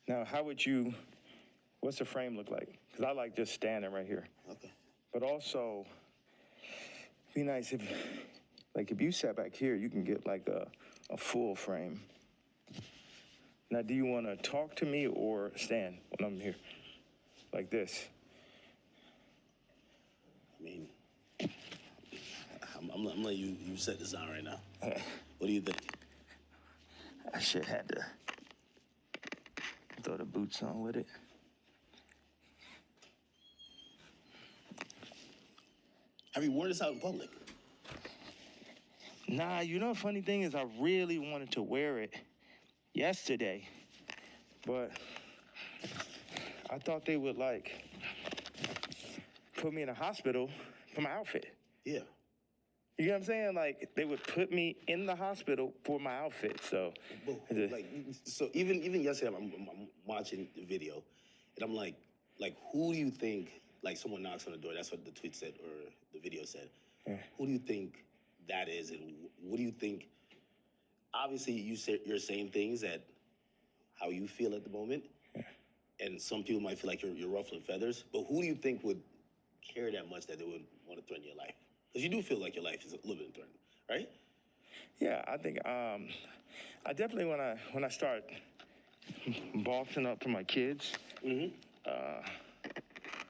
Yeah. Now, what's the frame look like? Because I like just standing right here. Okay. But also, it'd be nice if you sat back here, you can get like a full frame. Now, do you want to talk to me or stand when I'm here? Like this? I mean, I'm letting you set this down right now. What do you think? I should have to throw the boots on with it. Have you worn this out in public? Nah, you know the funny thing is I really wanted to wear it yesterday, but I thought they would put me in a hospital for my outfit. Yeah. You know what I'm saying? Like, they would put me in the hospital for my outfit, so. So even yesterday, I'm watching the video, and I'm like, who do you think, someone knocks on the door, that's what the tweet said, or the video said. Yeah. Who do you think that is, and what do you think, obviously you're saying things that, how you feel at the moment, and some people might feel like you're ruffling feathers, but who do you think would care that much that they would want to threaten your life? Because you do feel like your life is a little bit threatened, right? Yeah, I think I definitely when I start bossing up to my kids,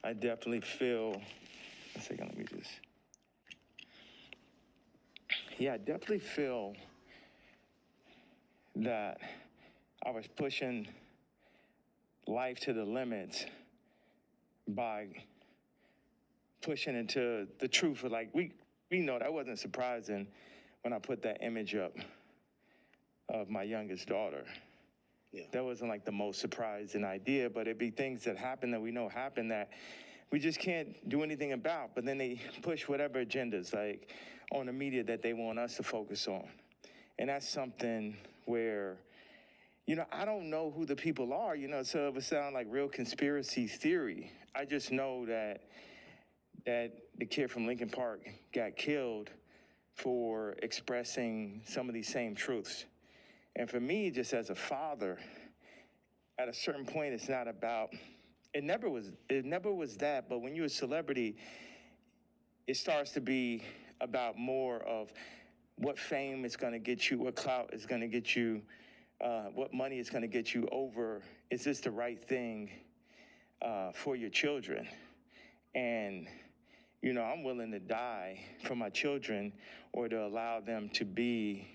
I definitely feel. One second, let me just. Yeah, I definitely feel that I was pushing life to the limits by pushing into the truth of we know that wasn't surprising when I put that image up of my youngest daughter. Yeah. That wasn't the most surprising idea, but it'd be things that happen that we know happen that we just can't do anything about. But then they push whatever agendas on the media that they want us to focus on. And that's something where, I don't know who the people are, so it would sound like real conspiracy theory. I just know that the kid from Lincoln Park got killed for expressing some of these same truths. And for me, just as a father, at a certain point, it's not about, it never was that, but when you're a celebrity, it starts to be about more of what fame is going to get you, what clout is going to get you, what money is going to get you over, is this the right thing for your children? And I'm willing to die for my children or to allow them to be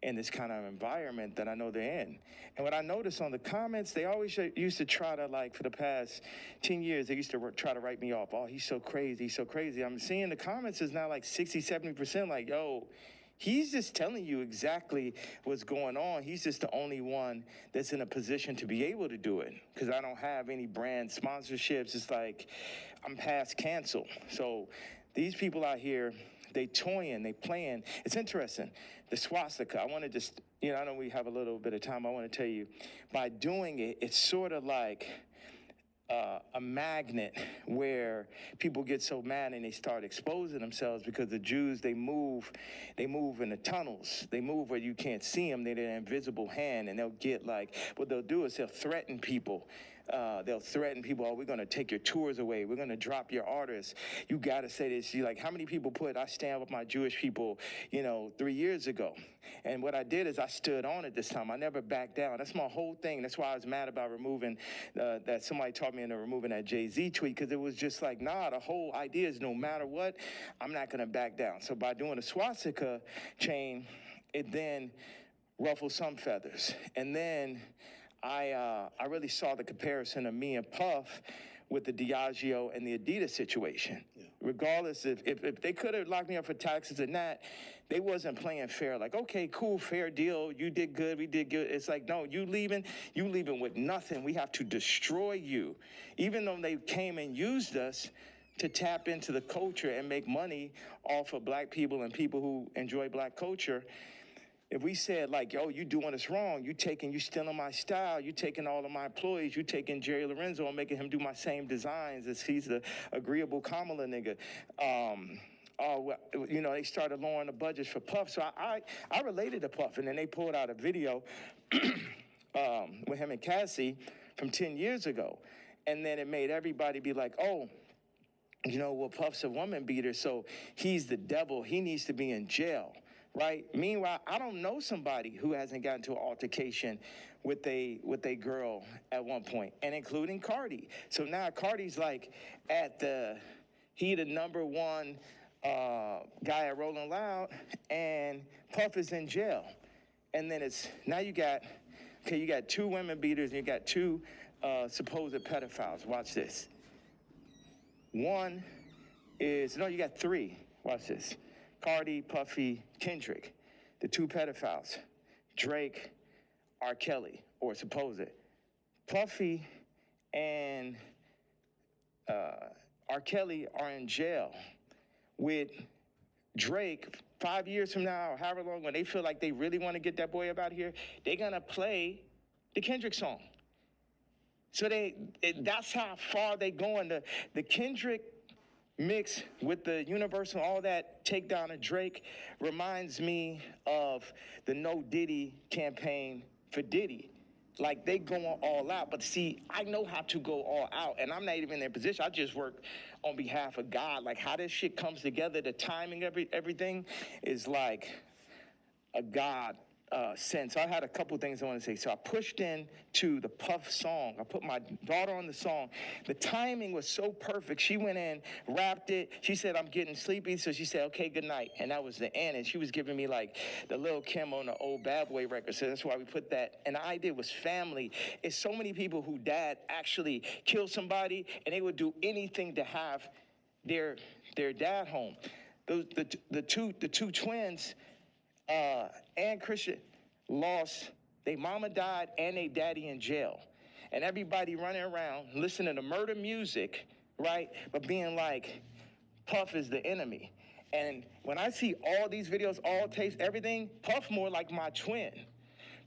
in this kind of environment that I know they're in. And what I noticed on the comments, they always used to try to, for the past 10 years, they used to try to write me off. Oh, he's so crazy, he's so crazy. I'm seeing the comments is now 60, 70% yo, he's just telling you exactly what's going on. He's just the only one that's in a position to be able to do it because I don't have any brand sponsorships. It's I'm past cancel. So these people out here, they toying, they playing. It's interesting. The swastika, I want to just, I know we have a little bit of time. I want to tell you, by doing it, it's sort of like a magnet where people get so mad and they start exposing themselves because the Jews, they move in the tunnels. They move where you can't see them. They're an invisible hand, and they'll get what they'll do is they'll threaten people. They'll threaten people, oh, we're going to take your tours away. We're going to drop your artists. You got to say this. How many people I stand with my Jewish people, 3 years ago. And what I did is I stood on it this time. I never backed down. That's my whole thing. That's why I was mad about removing, that somebody taught me into removing that Jay-Z tweet, because it was just nah, the whole idea is no matter what, I'm not going to back down. So by doing a swastika chain, it then ruffled some feathers. And then I really saw the comparison of me and Puff with the Diageo and the Adidas situation. Yeah. Regardless, if they could have locked me up for taxes and that, they wasn't playing fair. Okay, cool, fair deal. You did good, we did good. It's no, you leaving with nothing. We have to destroy you. Even though they came and used us to tap into the culture and make money off of black people and people who enjoy black culture. If we said yo, you doing us wrong, you stealing my style, you taking all of my employees, you taking Jerry Lorenzo and making him do my same designs as he's the agreeable Kamala nigga. They started lowering the budgets for Puff. So I related to Puff, and then they pulled out a video with him and Cassie from 10 years ago. And then it made everybody be like, oh, you know, well, Puff's a woman beater, so he's the devil. He needs to be in jail, right? Meanwhile, I don't know somebody who hasn't gotten to an altercation with a girl at one point, and including Cardi. So now Cardi's like he the number one guy at Rolling Loud, and Puff is in jail. And then now you got 2 women beaters, and you got 2 supposed pedophiles. Watch this. You got 3. Watch this. Cardi, Puffy, Kendrick, the 2 pedophiles. Drake, R. Kelly, or supposed. Puffy and R. Kelly are in jail with Drake 5 years from now, or however long, when they feel like they really want to get that boy up out here, they're going to play the Kendrick song. So that's how far they going. The Kendrick mix with the Universal, all that takedown of Drake reminds me of the No Diddy campaign for Diddy. Like, they going all out. But see, I know how to go all out, and I'm not even in their position. I just work on behalf of God. Like, how this shit comes together, the timing of everything is like a God sense. So I had a couple things I want to say. So I pushed in to the Puff song. I put my daughter on the song. The timing was so perfect. She went in, rapped it. She said, I'm getting sleepy. So she said, okay, good night. And that was the end. And she was giving me like the Lil' Kim on the old Bad Boy record. So that's why we put that. And the idea was family. It's so many people who dad actually killed somebody, and they would do anything to have their dad home. The two twins, and Christian lost, their mama died and their daddy in jail. And everybody running around listening to murder music, right? But being like, Puff is the enemy. And when I see all these videos, all tapes, everything, Puff more like my twin.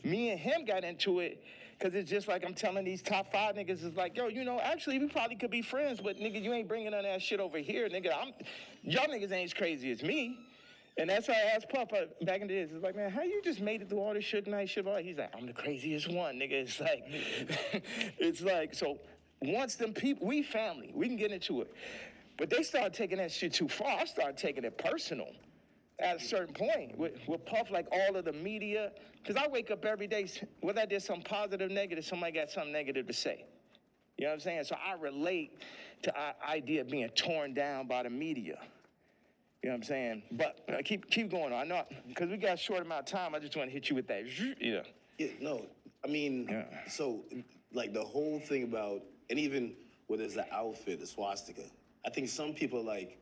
Me and him got into it because it's just like I'm telling these top 5 niggas, it's like, yo, you know, actually we probably could be friends, but nigga, you ain't bringing none of that shit over here, nigga. Y'all niggas ain't as crazy as me. And that's why I asked Puff back in the days. It's like, man, how you just made it through all this shit night shit? He's like, I'm the craziest one, nigga. It's like, so once them people, we family, we can get into it. But they started taking that shit too far. I started taking it personal at a certain point with Puff, like all of the media. Because I wake up every day, whether I did something positive, negative, somebody got something negative to say. You know what I'm saying? So I relate to the idea of being torn down by the media. You know what I'm saying? But keep going on. I know, because we got a short amount of time, I just want to hit you with that. Yeah. Yeah, no, I mean, So, like, the whole thing about, and even whether it's the outfit, the swastika, I think some people, like,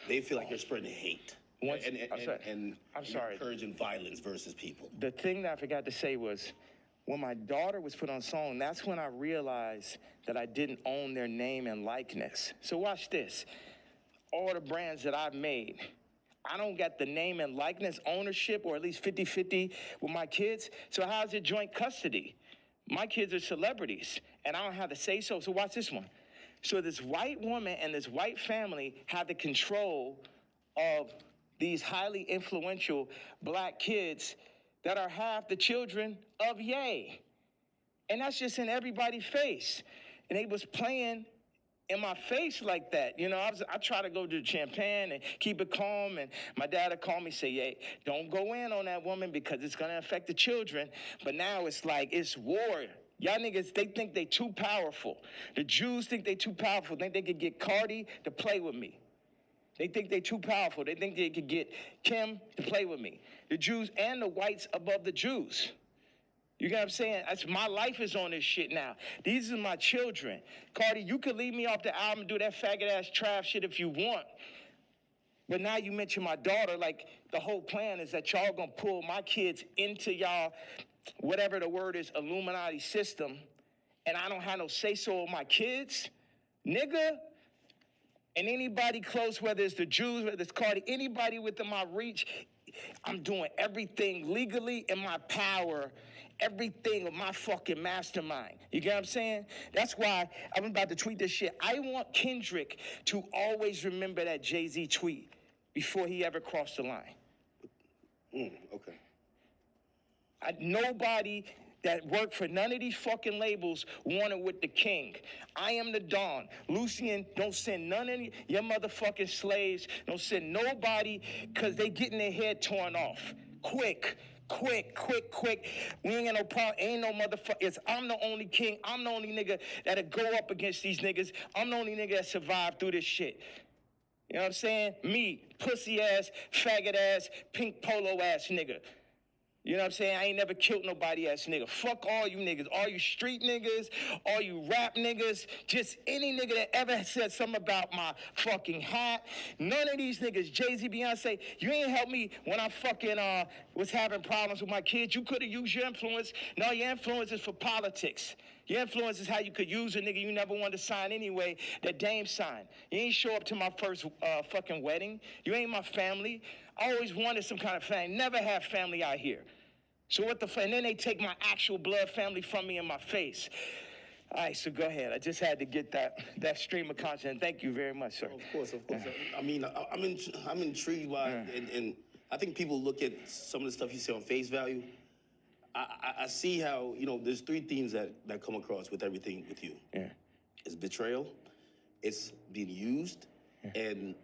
they feel like they're spreading hate. And encouraging violence versus people. The thing that I forgot to say was, when my daughter was put on song, that's when I realized that I didn't own their name and likeness. So watch this. All the brands that I've made, I don't got the name and likeness ownership, or at least 50-50 with my kids. So how's it joint custody? My kids are celebrities, and I don't have to say so. So watch this one. So this white woman and this white family have the control of these highly influential black kids that are half the children of Ye. And that's just in everybody's face. And they was playing in my face like that. You know, I try to go to champagne and keep it calm, and my dad would call me, say, hey, don't go in on that woman because it's gonna affect the children. But now it's like, it's war. Y'all niggas, they think they too powerful. The Jews think they too powerful. Think they could get Cardi to play with me. They think they too powerful. They think they could get Kim to play with me. The Jews and the whites above the Jews. You get what I'm saying? My life is on this shit now. These are my children. Cardi, you could leave me off the album and do that faggot-ass trap shit if you want. But now you mention my daughter, like, the whole plan is that y'all gonna pull my kids into y'all, whatever the word is, Illuminati system, and I don't have no say-so of my kids? Nigga. And anybody close, whether it's the Jews, whether it's Cardi, anybody within my reach, I'm doing everything legally in my power, everything with my fucking mastermind. You get what I'm saying? That's why I'm about to tweet this shit. I want Kendrick to always remember that Jay-Z tweet before he ever crossed the line. Okay. Nobody that work for none of these fucking labels wanted with the king. I am the Don. Lucian, don't send none of your motherfucking slaves. Don't send nobody, because they getting their head torn off. Quick. We ain't got no problem. Ain't no motherfucker. I'm the only king. I'm the only nigga that'll go up against these niggas. I'm the only nigga that survived through this shit. You know what I'm saying? Me, pussy ass, faggot ass, pink polo ass nigga. You know what I'm saying? I ain't never killed nobody ass nigga. Fuck all you niggas. All you street niggas, all you rap niggas, just any nigga that ever said something about my fucking hat. None of these niggas, Jay-Z, Beyonce, you ain't helped me when I fucking was having problems with my kids. You could have used your influence. No, your influence is for politics. Your influence is how you could use a nigga you never wanted to sign anyway, that Dame signed. You ain't show up to my first fucking wedding. You ain't my family. I always wanted some kind of family. Never have family out here. So what the fuck? And then they take my actual blood family from me in my face. All right, so go ahead. I just had to get that stream of content. Thank you very much, sir. Of course. I mean, I'm intrigued by, and I think people look at some of the stuff you say on face value. I see how, you know, there's three themes that come across with everything with you. Yeah. It's betrayal, it's being used, and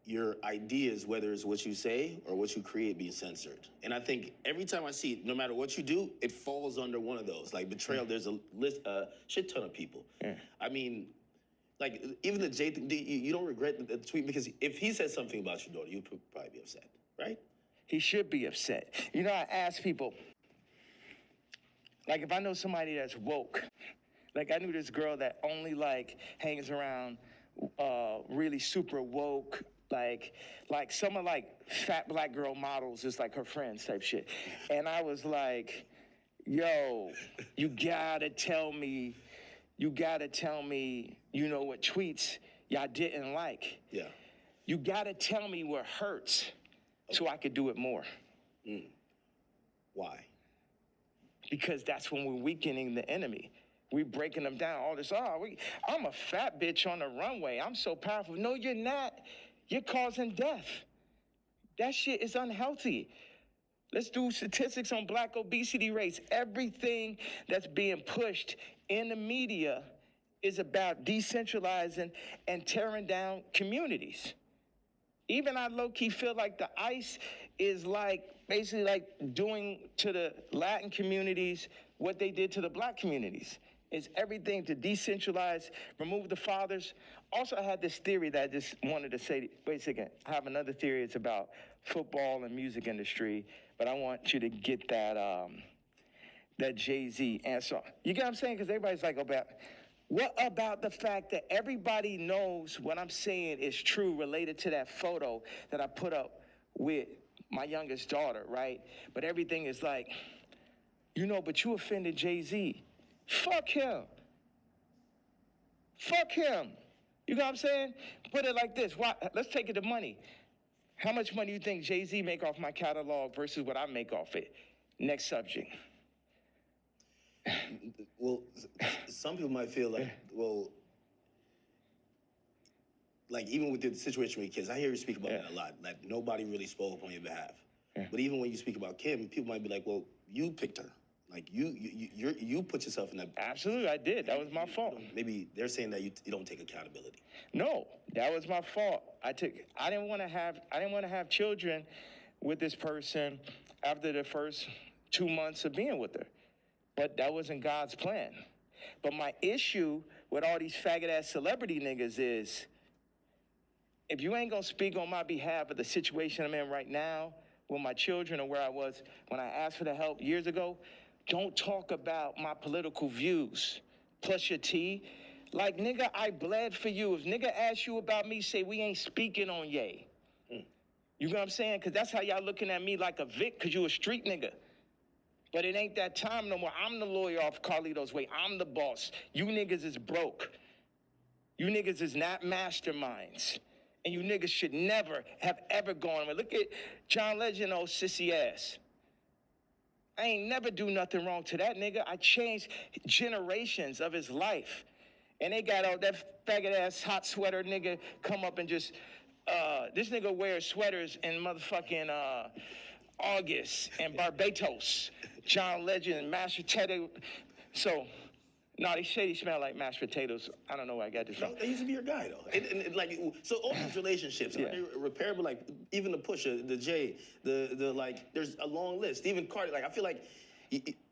your ideas, whether it's what you say or what you create, being censored. And I think every time I see it, no matter what you do, it falls under one of those. Like betrayal, there's a shit ton of people. Yeah. I mean, like even the Jay thing, you don't regret the tweet, because if he said something about your daughter, you'd probably be upset, right? He should be upset. You know, I ask people, like if I know somebody that's woke, like I knew this girl that only like hangs around really super woke, like some of like fat black girl models is like her friends type shit. And I was like, yo, you gotta tell me, you know what tweets y'all didn't like. Yeah. You gotta tell me what hurts so I could do it more. Why? Because that's when we're weakening the enemy. We breaking them down. All this, I'm a fat bitch on the runway. I'm so powerful. No, you're not. You're causing death. That shit is unhealthy. Let's do statistics on black obesity rates. Everything that's being pushed in the media is about decentralizing and tearing down communities. Even I low-key feel like the ICE is like basically like doing to the Latin communities what they did to the black communities. It's everything to decentralize, remove the fathers. Also, I had this theory that I just wanted to say, wait a second, I have another theory. It's about football and music industry, but I want you to get that Jay-Z answer. You get what I'm saying? Because everybody's like, what about the fact that everybody knows what I'm saying is true related to that photo that I put up with my youngest daughter, right? But everything is like, you know, but you offended Jay-Z. Fuck him. Fuck him. You know what I'm saying? Put it like this. Why? Let's take it to money. How much money do you think Jay-Z make off my catalog versus what I make off it? Next subject. Well, some people might feel like, well, like even with the situation with kids, I hear you speak about that a lot. Like nobody really spoke on your behalf. Yeah. But even when you speak about Kim, people might be like, well, you picked her. Like you put yourself in that. Absolutely, I did. That was my fault. Maybe they're saying that you don't take accountability. No, that was my fault. I didn't want to have children with this person after the first 2 months of being with her. But that wasn't God's plan. But my issue with all these faggot-ass celebrity niggas is, if you ain't gonna speak on my behalf of the situation I'm in right now with my children or where I was when I asked for the help years ago, don't talk about my political views. Plus your tea. Like, nigga, I bled for you. If nigga asks you about me, say we ain't speaking on Ye. You know what I'm saying? Because that's how y'all looking at me like a Vic, because you a street nigga. But it ain't that time no more. I'm the lawyer off Carlito's Way. I'm the boss. You niggas is broke. You niggas is not masterminds. And you niggas should never have ever gone. Look at John Legend, old sissy ass. I ain't never do nothing wrong to that nigga. I changed generations of his life. And they got all that faggot ass hot sweater nigga come up and just, this nigga wears sweaters and motherfucking August and Barbados, John Legend and mashed potato. So, no, they say he smell like mashed potatoes. I don't know where I got this from. No, that used to be your guy, though. And like, so all these relationships, are they repairable? Like, even the Pusha, the Jay, the like, there's a long list. Even Cardi, like, I feel like,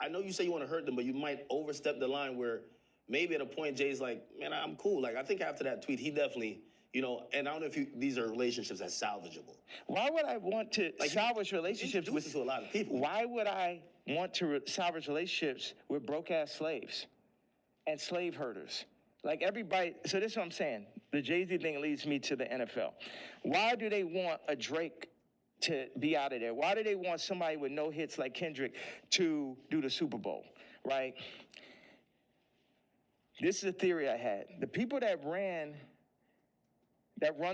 I know you say you want to hurt them, but you might overstep the line where maybe at a point Jay's like, man, I'm cool. Like, I think after that tweet, he definitely, you know, and I don't know if these are relationships that's salvageable. Why would I want to salvage relationships with to a lot of people? Why would I want to salvage relationships with broke-ass slaves and slave herders? Like everybody, so this is what I'm saying. The Jay-Z thing leads me to the NFL. Why do they want a Drake to be out of there? Why do they want somebody with no hits like Kendrick to do the Super Bowl, right? This is a theory I had. The people that run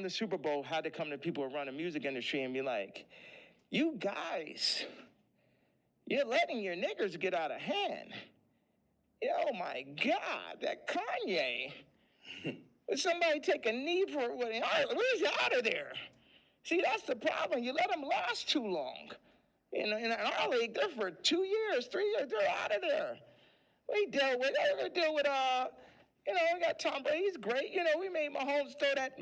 the Super Bowl had to come to people who run the music industry and be like, you guys, you're letting your niggers get out of hand. Oh my God, that Kanye. Would somebody take a knee for it? Where's he out of there? See, that's the problem. You let them last too long. In our league, they're for 2 years, 3 years, they're out of there. We deal with we got Tom Brady, he's great. We made Mahomes throw that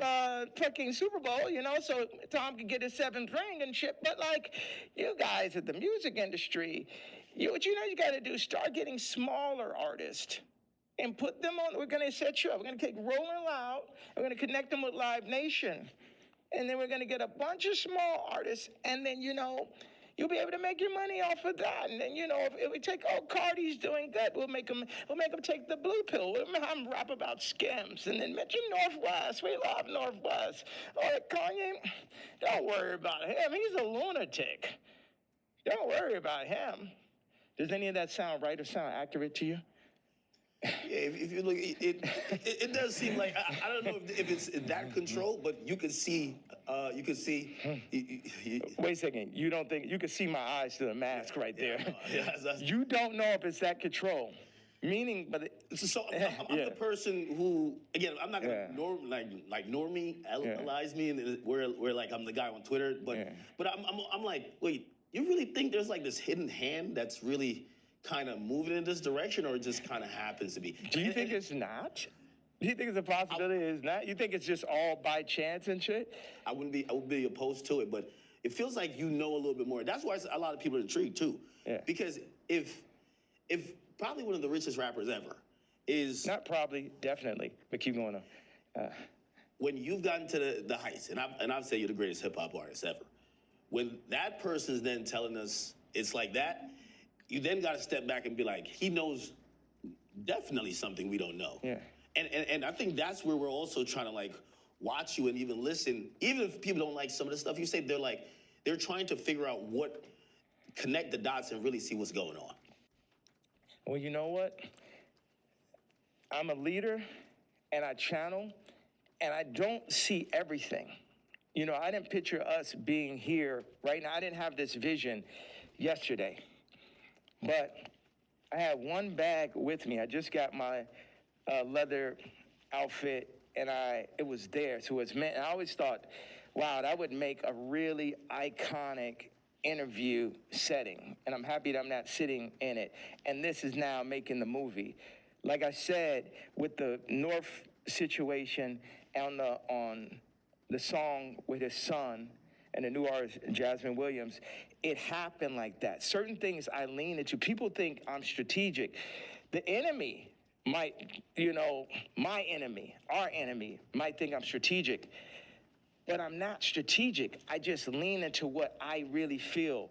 fucking Super Bowl, so Tom could get his 7th ring and shit. But like, you guys at the music industry, what you got to do, start getting smaller artists and put them on. We're going to set you up. We're going to take Rolling Loud. We're going to connect them with Live Nation. And then we're going to get a bunch of small artists. And then, you'll be able to make your money off of that. And then, if we take, Cardi's doing good, we'll make them take the blue pill. We'll have them rap about scams. And then mention Northwest. We love Northwest. Kanye, don't worry about him. He's a lunatic. Don't worry about him. Does any of that sound right or sound accurate to you? Yeah, if you look, it does seem like, I don't know if it's that control, but you can see. Wait a second. You don't think you can see my eyes through the mask right there? Yeah, you don't know if it's that control. Meaning, but I'm the person who, again, I'm not gonna normalize me, and where like I'm the guy on Twitter, but I'm like, wait, you really think there's like this hidden hand that's really kind of moving in this direction, or it just kind of happens to be? Do you think it's not? Do you think it's a possibility it's not? You think it's just all by chance and shit? I would be opposed to it, but it feels like a little bit more. That's why a lot of people are intrigued too. Yeah. Because if probably one of the richest rappers ever is... Not probably, definitely, but keep going on. When you've gotten to the heights, and I've said you're the greatest hip-hop artist ever, when that person's then telling us it's like that, you then got to step back and be like, he knows definitely something we don't know. Yeah. And I think that's where we're also trying to like watch you and even listen. Even if people don't like some of the stuff you say, they're trying to figure out connect the dots and really see what's going on. Well, you know what? I'm a leader and I channel and I don't see everything. I didn't picture us being here right now. I didn't have this vision yesterday. But I had one bag with me. I just got my leather outfit, and it was there. So it's meant. I always thought, wow, that would make a really iconic interview setting. And I'm happy that I'm not sitting in it. And this is now making the movie. Like I said, with the North situation on the song with his son and the new artist, Jasmine Williams, it happened like that. Certain things I lean into. People think I'm strategic. The enemy might, my enemy, our enemy, might think I'm strategic. But I'm not strategic. I just lean into what I really feel.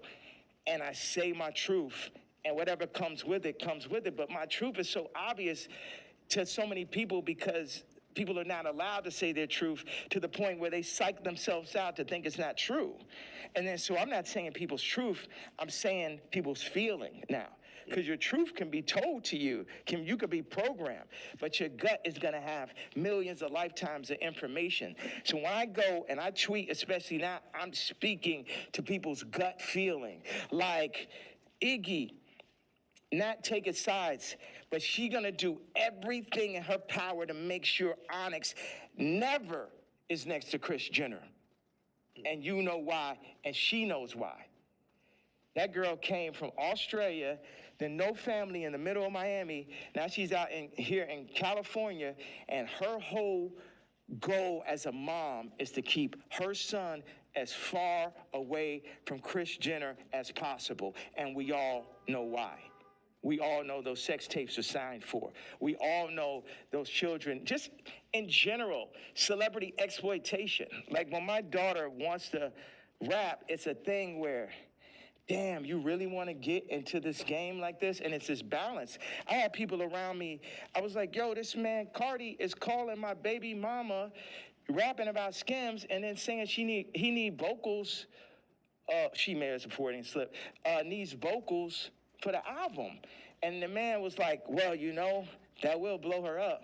And I say my truth. And whatever comes with it, comes with it. But my truth is so obvious to so many people because people are not allowed to say their truth to the point where they psych themselves out to think it's not true. And then, so I'm not saying people's truth, I'm saying people's feeling now. Because your truth can be told to you. You could be programmed, but your gut is going to have millions of lifetimes of information. So when I go and I tweet, especially now, I'm speaking to people's gut feeling. Like, Iggy, not taking sides, but she gonna do everything in her power to make sure Onyx never is next to Kris Jenner. And you know why, and she knows why. That girl came from Australia, then no family in the middle of Miami. Now she's out here in California, and her whole goal as a mom is to keep her son as far away from Kris Jenner as possible. And we all know why. We all know those sex tapes are signed for. We all know those children, just in general, celebrity exploitation. Like when my daughter wants to rap, it's a thing where, damn, you really want to get into this game like this? And it's this balance. I had people around me, I was like, yo, this man, Cardi, is calling my baby mama, rapping about Skims, and then saying he need vocals. She may have supporting slip, needs vocals for the album. And the man was like, well, you know, that will blow her up.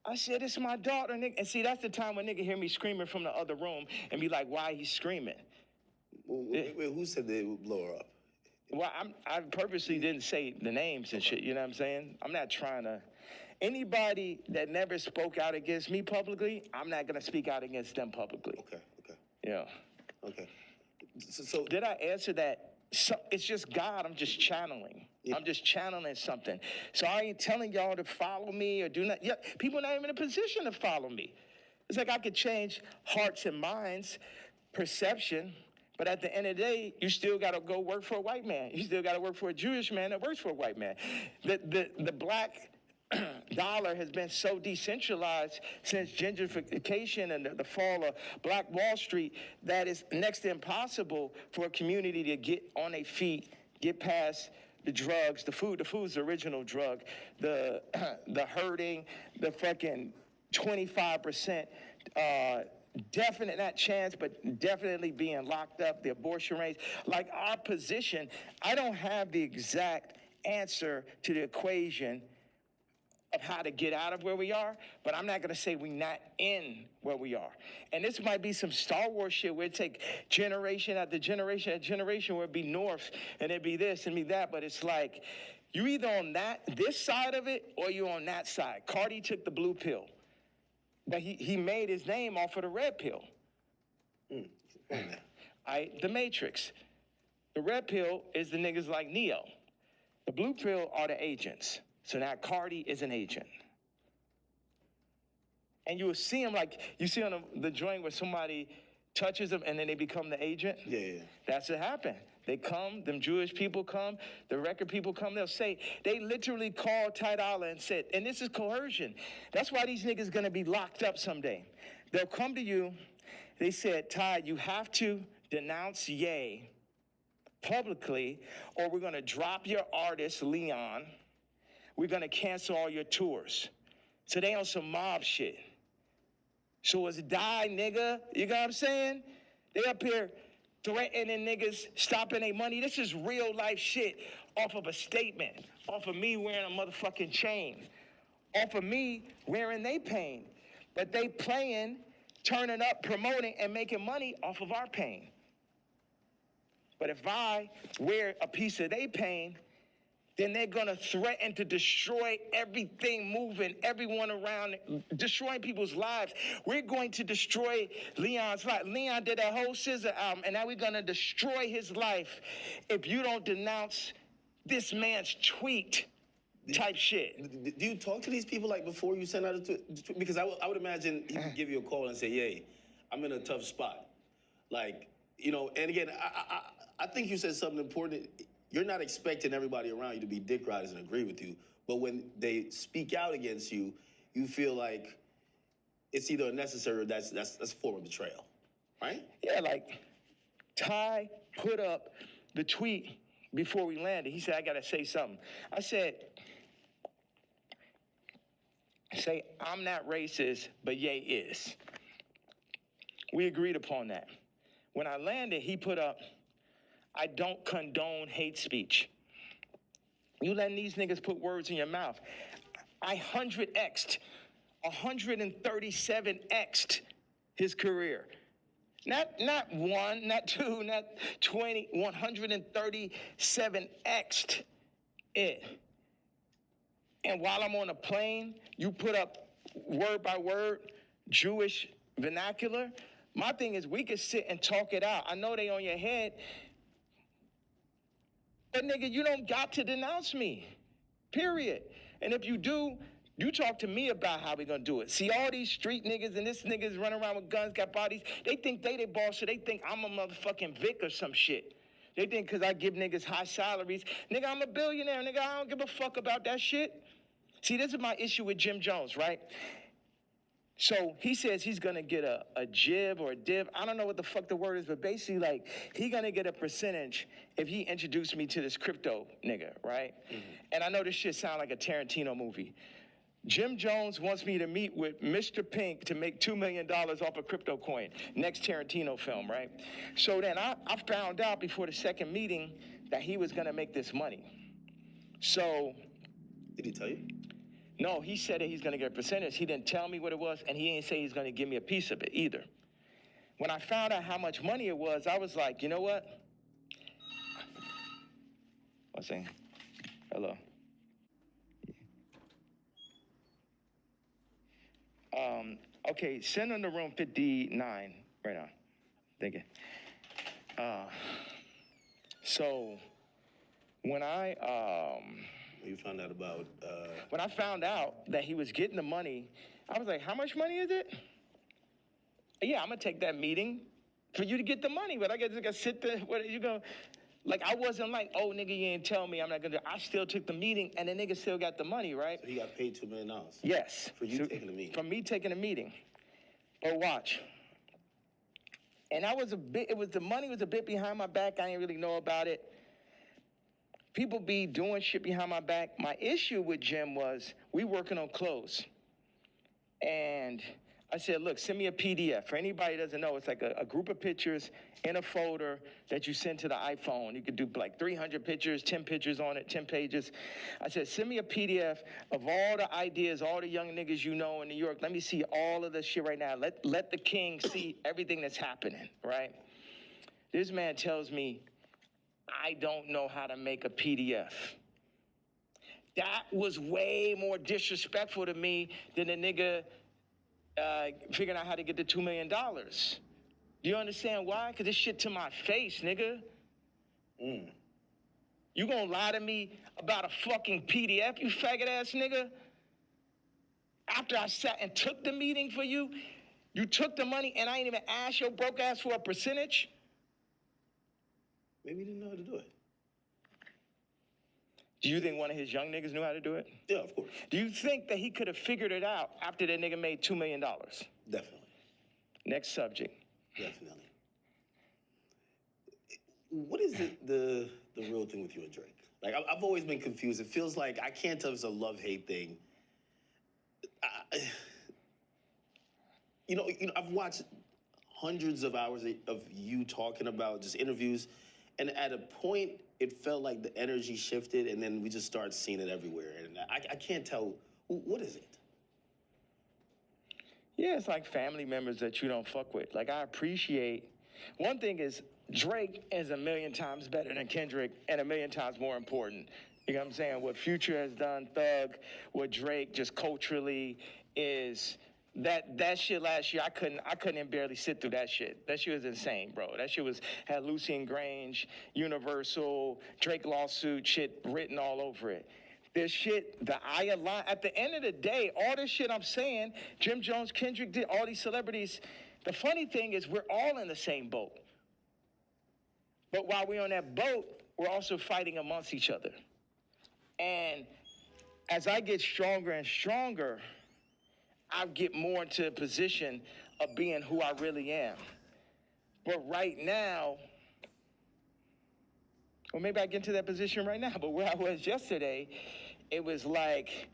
I said, it's my daughter, nigga. And see, that's the time when nigga hear me screaming from the other room and be like, why he screaming? Wait, who said they would blow her up? Well, I purposely didn't say the names and shit, you know what I'm saying? I'm not trying to. Anybody that never spoke out against me publicly, I'm not going to speak out against them publicly. Okay. Yeah. Okay. So did I answer that? So, it's just God, I'm just channeling. Yeah. I'm just channeling something. So I ain't telling y'all to follow me or do not. Yeah, people are not even in a position to follow me. It's like I could change hearts and minds, perception, but at the end of the day, you still got to go work for a white man. You still got to work for a Jewish man that works for a white man. The black dollar has been so decentralized since gentrification and the fall of Black Wall Street that it's next to impossible for a community to get on their feet, get past the drugs, the food. The food's the original drug. The hurting, the fucking 25%. Definite, not chance, but definitely being locked up, the abortion rates. Like our position, I don't have the exact answer to the equation of how to get out of where we are, but I'm not gonna say we're not in where we are. And this might be some Star Wars shit where it take generation after generation after generation where it'd be North and it'd be this and be that, but it's like, you either on this side of it or you on that side. Cardi took the blue pill, but he made his name off of the red pill. The Matrix. The red pill is the niggas like Neo. The blue pill are the agents. So now Cardi is an agent. And you will see him like, you see on the joint where somebody touches them and then they become the agent? Yeah. That's what happened. They come, them Jewish people come, the record people come, they'll say, they literally called Ty Dolla and said, and this is coercion. That's why these niggas gonna be locked up someday. They'll come to you, they said, Ty, you have to denounce Ye publicly or we're gonna drop your artist, Leon. We're gonna cancel all your tours. So they on some mob shit. So it's die, nigga. You know what I'm saying? They up here threatening niggas, stopping their money. This is real life shit off of a statement, off of me wearing a motherfucking chain, off of me wearing they pain. But they playing, turning up, promoting, and making money off of our pain. But if I wear a piece of they pain, then they're gonna threaten to destroy everything moving, everyone around, destroying people's lives. We're going to destroy Leon's life. Leon did a whole SZA album, and now we're gonna destroy his life if you don't denounce this man's tweet type shit. Do you talk to these people like before you send out a tweet? Because I would imagine he would give you a call and say, "Yay, I'm in a tough spot." Like, you know, and again, I think you said something important. You're not expecting everybody around you to be dick riders and agree with you, but when they speak out against you, you feel like it's either unnecessary or that's a form of betrayal, right? Yeah, like Ty put up the tweet before we landed. He said, I gotta say something. I said, say, I'm not racist, but Ye is. We agreed upon that. When I landed, he put up, I don't condone hate speech. You letting these niggas put words in your mouth. I 137x'd his career. Not one, not two, not 20, 137x'd it. And while I'm on a plane, you put up word by word Jewish vernacular. My thing is we could sit and talk it out. I know they on your head, But nigga, you don't got to denounce me, period. And if you do, you talk to me about how we gonna do it. See, all these street niggas and this niggas running around with guns, got bodies, they think they boss, so they think I'm a motherfucking Vic or some shit. They think because I give niggas high salaries, nigga, I'm a billionaire, nigga, I don't give a fuck about that shit. See, this is my issue with Jim Jones, right? So he says he's gonna get a jib or a div. I don't know what the fuck the word is, but basically like he gonna get a percentage if he introduced me to this crypto nigga, right? Mm-hmm. And I know this shit sound like a Tarantino movie. Jim Jones wants me to meet with Mr. Pink to make $2 million off a crypto coin. Next Tarantino film, right? So then I found out before the second meeting that he was gonna make this money. So. Did he tell you? No, he said that he's gonna get a percentage. He didn't tell me what it was, and he didn't say he's gonna give me a piece of it either. When I found out how much money it was, I was like, you know what? One second. Hello. Okay, send him to room 59 right now. Thank you. So when You found out about... When I found out that he was getting the money, I was like, how much money is it? Yeah, I'm gonna take that meeting for you to get the money, but I gotta sit there, what are you gonna... Like, I wasn't like, oh, nigga, you ain't tell me I'm not gonna do it. I still took the meeting, and the nigga still got the money, right? So he got paid $2 million? Yes. For you taking the meeting? For me taking the meeting. But watch. And the money was a bit behind my back. I didn't really know about it. People be doing shit behind my back. My issue with Jim was we working on clothes. And I said, look, send me a PDF. For anybody who doesn't know, it's like a group of pictures in a folder that you send to the iPhone. You could do like 300 pictures, 10 pictures on it, 10 pages. I said, send me a PDF of all the ideas, all the young niggas you know in New York. Let me see all of this shit right now. Let the king see everything that's happening, right? This man tells me, I don't know how to make a PDF. That was way more disrespectful to me than a nigga figuring out how to get the $2 million. Do you understand why? Because this shit to my face, nigga. You gonna lie to me about a fucking PDF, you faggot ass nigga? After I sat and took the meeting for you, you took the money and I ain't even asked your broke ass for a percentage? Maybe he didn't know how to do it. Do you think one of his young niggas knew how to do it? Yeah, of course. Do you think that he could have figured it out after that nigga made $2 million? Definitely. Next subject. Definitely. What is the real thing with you and Drake? Like, I've always been confused. It feels like, I can't tell if it's a love-hate thing. You know, I've watched hundreds of hours of you talking about just interviews, and at a point, it felt like the energy shifted, and then we just started seeing it everywhere. And I can't tell, what is it? Yeah, it's like family members that you don't fuck with. Like, I appreciate, one thing is, Drake is a million times better than Kendrick and a million times more important. You know what I'm saying? What Future has done, Thug, what Drake just culturally is, that shit last year, I couldn't even barely sit through that shit. That shit was insane, bro. That shit had Lucian Grange, Universal, Drake lawsuit shit written all over it. This shit, at the end of the day, all this shit I'm saying, Jim Jones, Kendrick did, all these celebrities, the funny thing is we're all in the same boat. But while we're on that boat, we're also fighting amongst each other. And as I get stronger and stronger, I get more into a position of being who I really am. But right now, or maybe I get into that position right now, but where I was yesterday, it was like,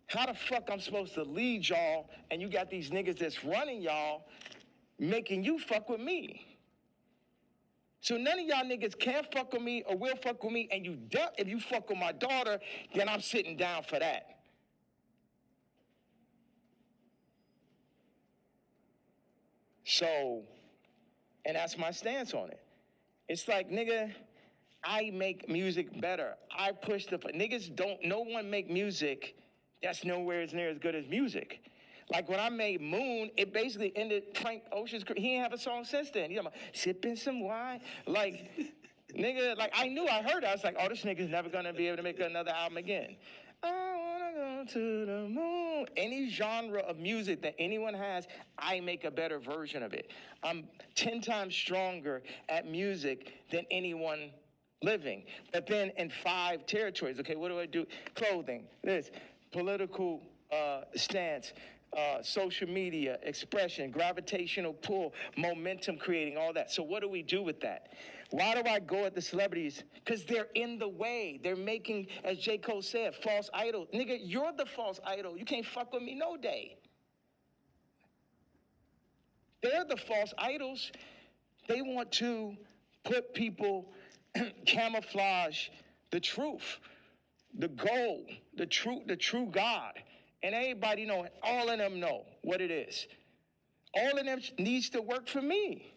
how the fuck I'm supposed to lead y'all and you got these niggas that's running y'all making you fuck with me? So none of y'all niggas can fuck with me or will fuck with me, and if you fuck with my daughter, then I'm sitting down for that. So, and that's my stance on it. It's like, nigga, I make music better. I push no one make music that's nowhere as near as good as music. Like when I made Moon, it basically ended Frank Ocean's career. He ain't have a song since then. You know, sipping some wine. Like, Nigga, like, I heard it. I was like, oh, this nigga's never gonna be able to make another album again. I wanna go to the moon. Any genre of music that anyone has, I make a better version of it. I'm 10 times stronger at music than anyone living. But then in 5 territories, okay, what do I do? Clothing, this, political stance, social media, expression, gravitational pull, momentum creating, all that. So what do we do with that? Why do I go at the celebrities? Because they're in the way. They're making, as J. Cole said, false idol. Nigga, you're the false idol. You can't fuck with me no day. They're the false idols. They want to put people, camouflage the truth, the goal, the true God. And everybody know, all of them know what it is. All of them needs to work for me.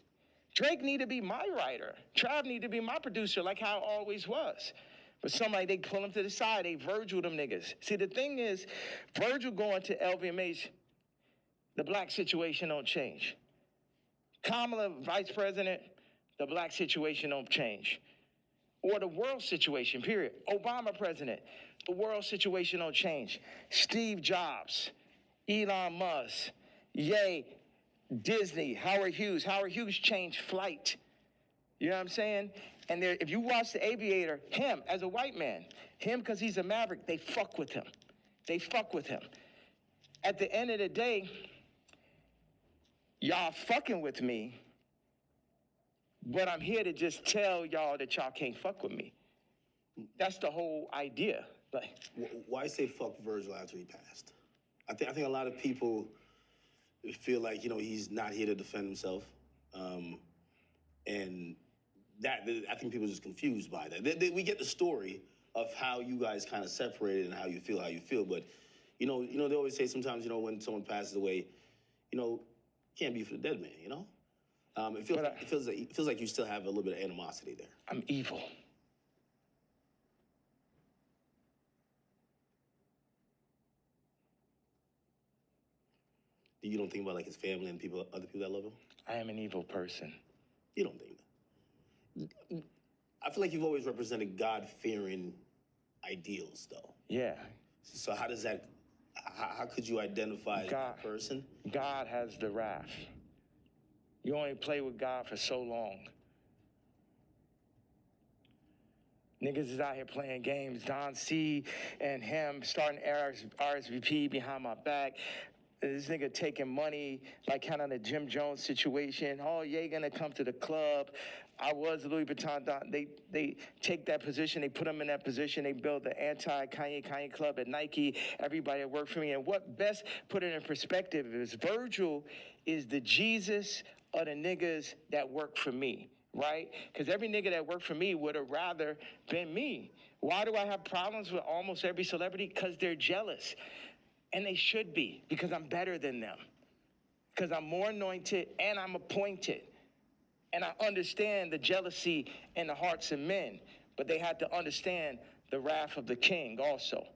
Drake need to be my writer. Trav need to be my producer, like how it always was. But somebody, they pull him to the side, they Virgil them niggas. See, the thing is, Virgil going to LVMH, the black situation don't change. Kamala, vice president, the black situation don't change. Or the world situation, period. Obama president, the world situation don't change. Steve Jobs, Elon Musk, Ye, Disney, Howard Hughes. Howard Hughes changed flight. You know what I'm saying? And there, if you watch The Aviator, him as a white man, him because he's a maverick, they fuck with him. They fuck with him. At the end of the day, y'all fucking with me, but I'm here to just tell y'all that y'all can't fuck with me. That's the whole idea. Like, why say fuck Virgil after he passed? I think a lot of people feel like, you know, he's not here to defend himself. And that, I think people are just confused by that. We get the story of how you guys kind of separated and how you feel. But, you know, they always say sometimes, you know, when someone passes away, you know, can't be for the dead man, you know? It feels like you still have a little bit of animosity there. I'm evil. You don't think about like his family and other people that love him? I am an evil person. You don't think that? I feel like you've always represented God-fearing ideals, though. Yeah. So how does that? How could you identify that person? God has the wrath. You only play with God for so long. Niggas is out here playing games. Don C and him starting RSVP behind my back. This nigga taking money, like kind of the Jim Jones situation. Oh, Ye gonna come to the club. I was Louis Vuitton. They take that position. They put him in that position. They build the anti-Kanye club at Nike. Everybody that worked for me. And what best put it in perspective is Virgil is the Jesus of the niggas that work for me, right? Because every nigga that worked for me would have rather been me. Why do I have problems with almost every celebrity? Because they're jealous. And they should be, because I'm better than them. Because I'm more anointed and I'm appointed. And I understand the jealousy in the hearts of men, but they had to understand the wrath of the king also.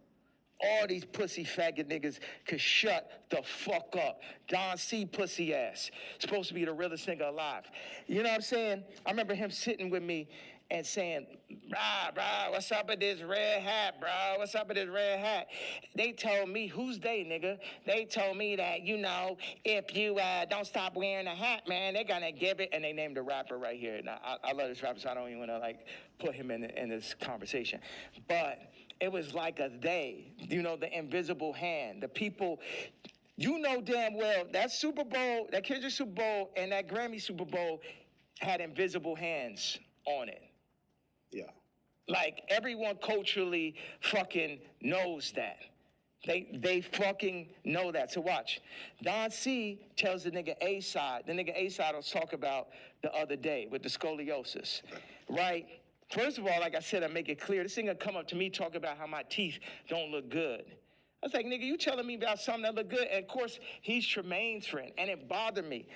All these pussy faggot niggas could shut the fuck up. Don C pussy ass. Supposed to be the realest nigga alive. You know what I'm saying? I remember him sitting with me and saying, brah, what's up with this red hat, bro? What's up with this red hat? They told me, who's they, nigga? They told me that, you know, if you don't stop wearing a hat, man, they're gonna give it. And they named a rapper right here. Now, I love this rapper, so I don't even wanna, like, put him in this conversation. But it was like a they, you know, the invisible hand. The people, you know damn well, that Super Bowl, that Kendrick Super Bowl and that Grammy Super Bowl had invisible hands on it. Yeah. Like, everyone culturally fucking knows that. They fucking know that. So watch. Don C tells the nigga A-side. The nigga A-side was talk about the other day with the scoliosis, right? First of all, like I said, I make it clear. This nigga come up to me talk about how my teeth don't look good. I was like, nigga, you telling me about something that look good? And of course, he's Tremaine's friend, and it bothered me.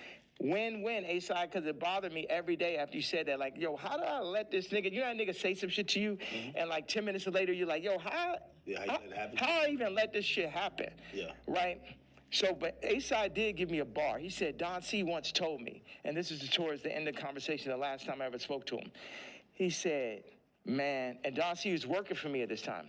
Win-win, A-side, because it bothered me every day after you said that. Like, yo, how do I let this nigga, you know that nigga say some shit to you, and like 10 minutes later, you're like, yo, how I even let this shit happen? Yeah. Right? So, but A-side did give me a bar. He said, Don C once told me, and this is towards the end of the conversation, the last time I ever spoke to him. He said, man, and Don C was working for me at this time.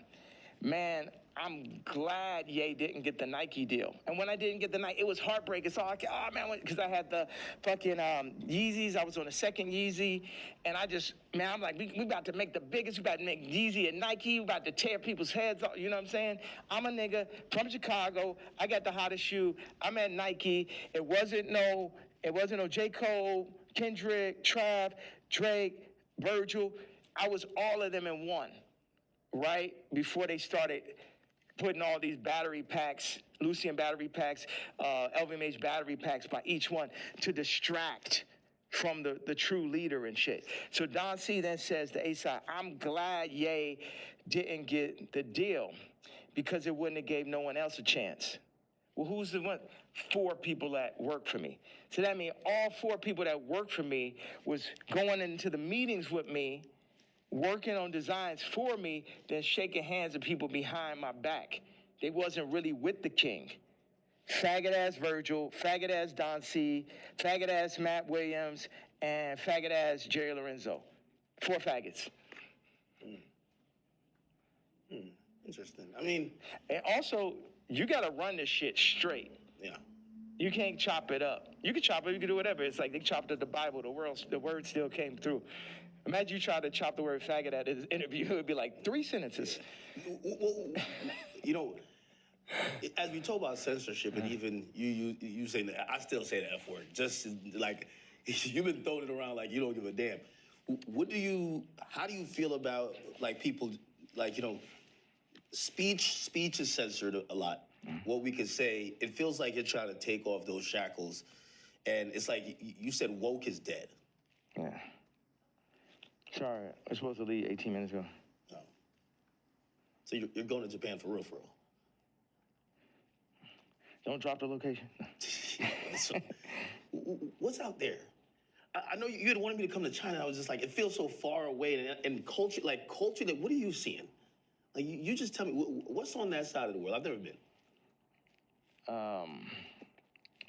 Man, I'm glad Ye didn't get the Nike deal. And when I didn't get the Nike, it was heartbreaking. So I, oh man, because I had the fucking Yeezys. I was on the second Yeezy. And I just, man, I'm like, we about to make the biggest. We about to make Yeezy and Nike. We about to tear people's heads off. You know what I'm saying? I'm a nigga from Chicago. I got the hottest shoe. I'm at Nike. It wasn't no J. Cole, Kendrick, Trav, Drake, Virgil. I was all of them in one, right? Before they started putting all these battery packs, Lucian battery packs, LVMH battery packs by each one to distract from the true leader and shit. So Don C then says to A-Side, I'm glad Ye didn't get the deal because it wouldn't have gave no one else a chance. Well, who's the one? 4 people that work for me. So that means all 4 people that work for me was going into the meetings with me, working on designs for me, then shaking hands with people behind my back. They wasn't really with the king. Faggot-ass Virgil, faggot-ass Don C, faggot-ass Matt Williams, and faggot-ass Jerry Lorenzo. 4 faggots. Interesting. I mean... And also, you gotta run this shit straight. Yeah. You can't chop it up. You can chop it, you can do whatever. It's like they chopped up the Bible, the word still came through. Imagine you try to chop the word faggot at his interview, it would be like 3 sentences. Well, you know, as we talk about censorship, and even you saying that, I still say the F word. Just like, you've been throwing it around like you don't give a damn. How do you feel about, like, people, like, you know, speech is censored a lot. What we could say, it feels like you're trying to take off those shackles. And it's like, you said woke is dead. Yeah. Sorry, I was supposed to leave 18 minutes ago. Oh. So you're going to Japan for real, for real? Don't drop the location. So, what's out there? I know you had wanted me to come to China. I was just like, it feels so far away. And culture, like, what are you seeing? Like, you just tell me, what's on that side of the world? I've never been.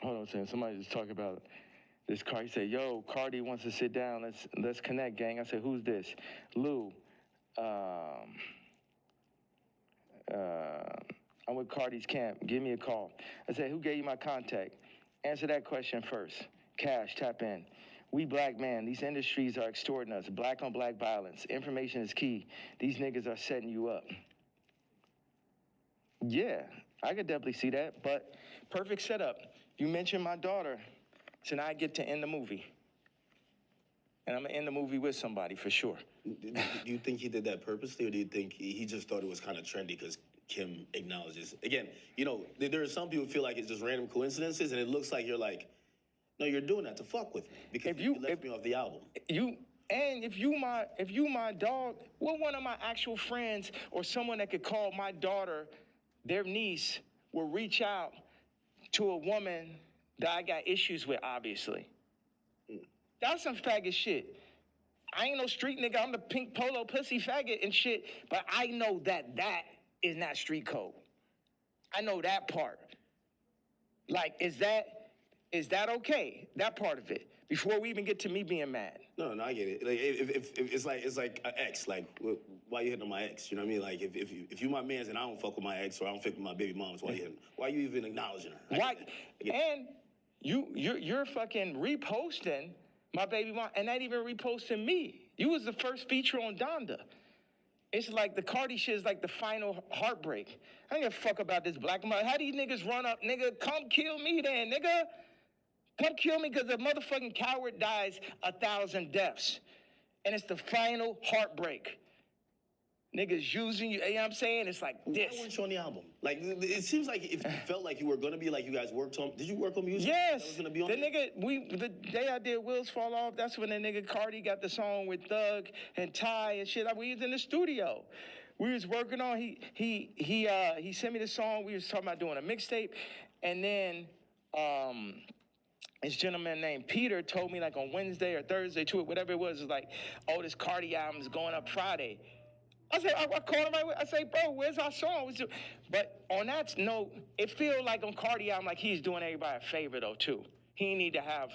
Hold on a second. Somebody just talking about this car. He said, yo, Cardi wants to sit down. Let's connect, gang. I said, who's this? Lou. I'm with Cardi's camp. Give me a call. I said, who gave you my contact? Answer that question first. Cash, tap in. We black men, these industries are extorting us. Black on black violence. Information is key. These niggas are setting you up. Yeah, I could definitely see that, but perfect setup. You mentioned my daughter, so now I get to end the movie. And I'm gonna end the movie with somebody for sure. Do you think he did that purposely, or do you think he just thought it was kind of trendy because Kim acknowledges? Again, you know, there are some people who feel like it's just random coincidences, and it looks like you're like, no, you're doing that to fuck with me because you left me off the album. If you my dog, what one of my actual friends or someone that could call my daughter, their niece, will reach out to a woman that I got issues with, obviously. That's some faggot shit. I ain't no street nigga. I'm the pink polo pussy faggot and shit, but I know that is not street code. I know that part. Like, is that okay? That part of it. Before we even get to me being mad. No, I get it. Like, if it's like an ex. Like, why you hitting on my ex? You know what I mean? Like, if you my man's and I don't fuck with my ex or I don't fuck with my baby moms, why you even acknowledging her? Why? And you're fucking reposting my baby mom, and not even reposting me. You was the first feature on Donda. It's like the Cardi shit is like the final heartbreak. I don't give a fuck about this black and white. How these niggas run up, nigga? Come kill me then, nigga. Come kill me because a motherfucking coward dies 1,000 deaths. And it's the final heartbreak. Niggas using you, you know what I'm saying? It's like this. Why weren't you on the album? Like, it seems like if you felt like you were going to be, like you guys worked on, did you work on music? Yes. That was going to be on the day I did Wheels Fall Off, that's when the nigga Cardi got the song with Thug and Ty and shit. Like, we was in the studio. We was working on, he sent me the song. We was talking about doing a mixtape. And then, this gentleman named Peter told me like on Wednesday or Thursday, whatever it was like, oh, this Cardi album is going up Friday. I said, I called him, I say, bro, where's our song? But on that note, it feels like on Cardi album, like he's doing everybody a favor though too. He need to have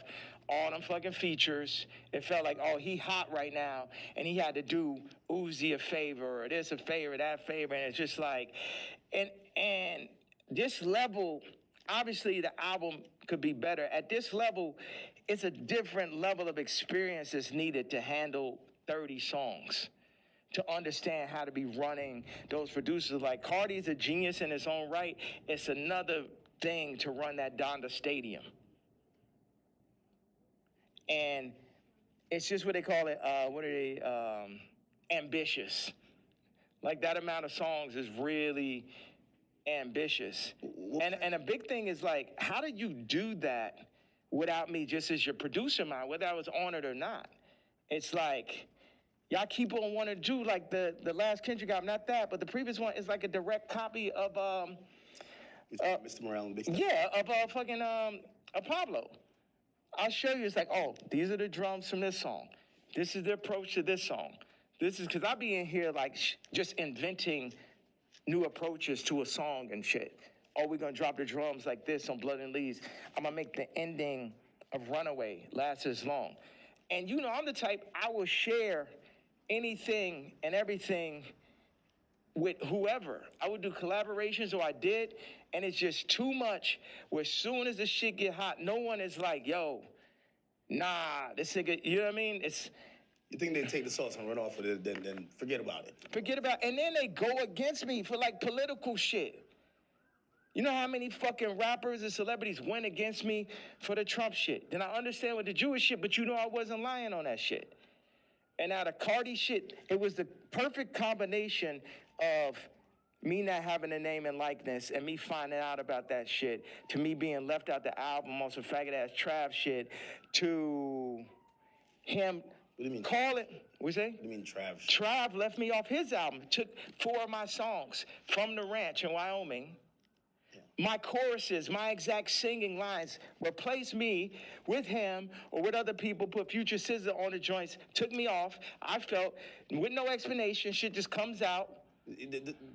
all them fucking features. It felt like, oh, he hot right now, and he had to do Uzi a favor, or this a favor, that favor, and it's just like, and this level, obviously the album could be better. At this level, it's a different level of experience that's needed to handle 30 songs, to understand how to be running those producers. Like, Cardi's a genius in his own right. It's another thing to run that Donda Stadium. And it's just what they call it, ambitious. Like, that amount of songs is really ambitious. And a big thing is, like, how did you do that without me just as your producer, man, whether I was on it or not? It's like, y'all keep on wanting to do, like, the last Kendrick album, not that, but the previous one is like a direct copy of, Mr. Morale and Big Stuff. yeah, of fucking Pablo. I'll show you, it's like, oh, these are the drums from this song. This is the approach to this song. This is, because I be in here, like, just inventing new approaches to a song and shit. Oh, we're gonna drop the drums like this on Blood and Leaves. I'm gonna make the ending of Runaway last as long. And you know, I'm the type, I will share anything and everything with whoever. I would do collaborations, or I did, and it's just too much where as soon as the shit get hot, no one is like, yo, nah, this nigga, you know what I mean? You think they take the sauce and run off with it, then forget about it. Forget about it. And then they go against me for, like, political shit. You know how many fucking rappers and celebrities went against me for the Trump shit? Then I understand with the Jewish shit, but you know I wasn't lying on that shit. And now the Cardi shit, it was the perfect combination of me not having a name and likeness and me finding out about that shit, to me being left out the album on some faggot-ass Trav shit, to him What do you mean? calling, what's that? What do you mean Trav? Trav left me off his album, took 4 of my songs from the ranch in Wyoming. My choruses, my exact singing lines, replaced me with him or with other people, put Future Scissor on the joints, took me off. I felt, with no explanation, shit just comes out.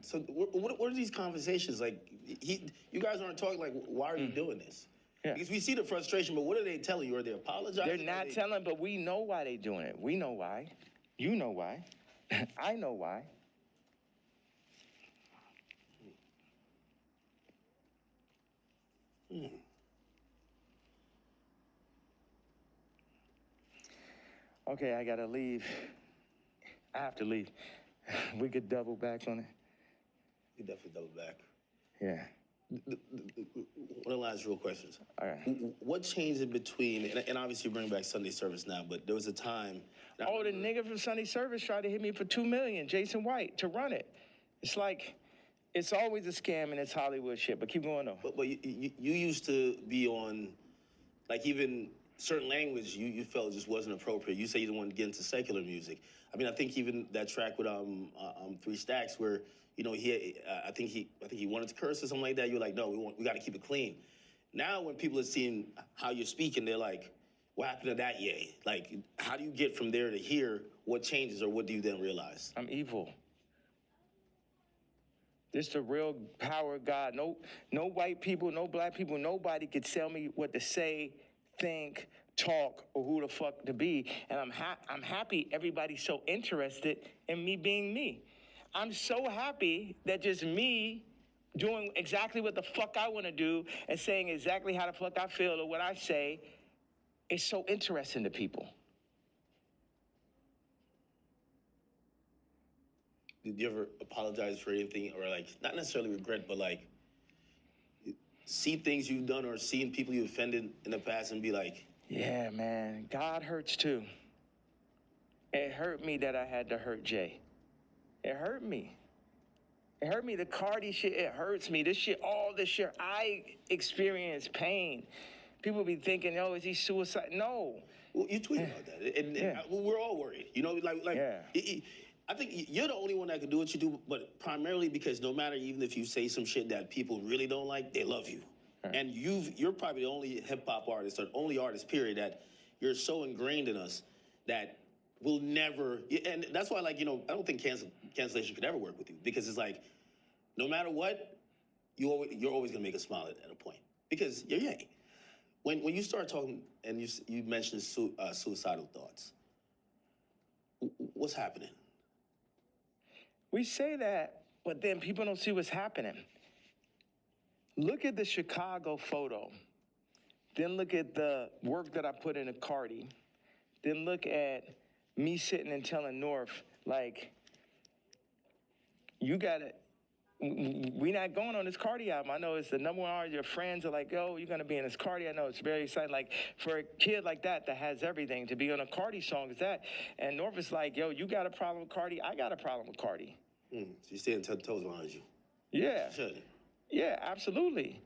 So what are these conversations like? You guys aren't talking like, why are you doing this? Yeah. Because we see the frustration, but what are they telling you? Are they apologizing? They're not telling, but we know why they're doing it. We know why. You know why. I know why. Okay, I gotta leave. I have to leave. We could double back on it. You definitely double back. Yeah. One of the last real questions. All right. What changed in between, and obviously you bring back Sunday service now, but there was a time. Oh, the nigga from Sunday Service tried to hit me for $2 million, Jason White, to run it. It's like, it's always a scam and it's Hollywood shit, but keep going though. But you used to be on, like, even certain language you felt just wasn't appropriate. You say you didn't want to get into secular music. I mean, I think even that track with 3 Stacks where, you know, I think he wanted to curse or something like that. You're like, no, we got to keep it clean. Now when people are seeing how you're speaking, they're like, what happened to that Ye? Like, how do you get from there to here? What changes, or what do you then realize? I'm evil. This the real power of God. No white people, no black people, nobody could tell me what to say, think, talk, or who the fuck to be. And I'm happy everybody's so interested in me being me. I'm so happy that just me doing exactly what the fuck I want to do and saying exactly how the fuck I feel or what I say is so interesting to people. Did you ever apologize for anything, or like, not necessarily regret, but like see things you've done or seen people you offended in the past and be like, yeah, man, God hurts too. It hurt me that I had to hurt Jay. It hurt me. It hurt me. The Cardi shit, it hurts me. This shit, all this shit, I experience pain. People be thinking, oh, is he suicide? No. Well, you tweeted about that, and we're all worried. You know, like I think you're the only one that can do what you do, but primarily because no matter, even if you say some shit that people really don't like, they love you. Right. And you're probably the only hip-hop artist, or only artist, period, that you're so ingrained in us that we'll never, and that's why, like, you know, I don't think cancellation could ever work with you, because it's like, no matter what, you're always gonna make us smile at a point, because you're Ye. When you start talking and you mentioned suicidal thoughts, what's happening? We say that, but then people don't see what's happening. Look at the Chicago photo. Then look at the work that I put into Cardi. Then look at me sitting and telling North, like, you gotta, we not going on this Cardi album. I know it's the number one. Your friends are like, yo, you're gonna be in this Cardi. I know it's very exciting. Like, for a kid like that has everything, to be on a Cardi song is that. And North is like, yo, you got a problem with Cardi? I got a problem with Cardi. So you're staying toes behind you. Yeah. Should. Yeah, absolutely.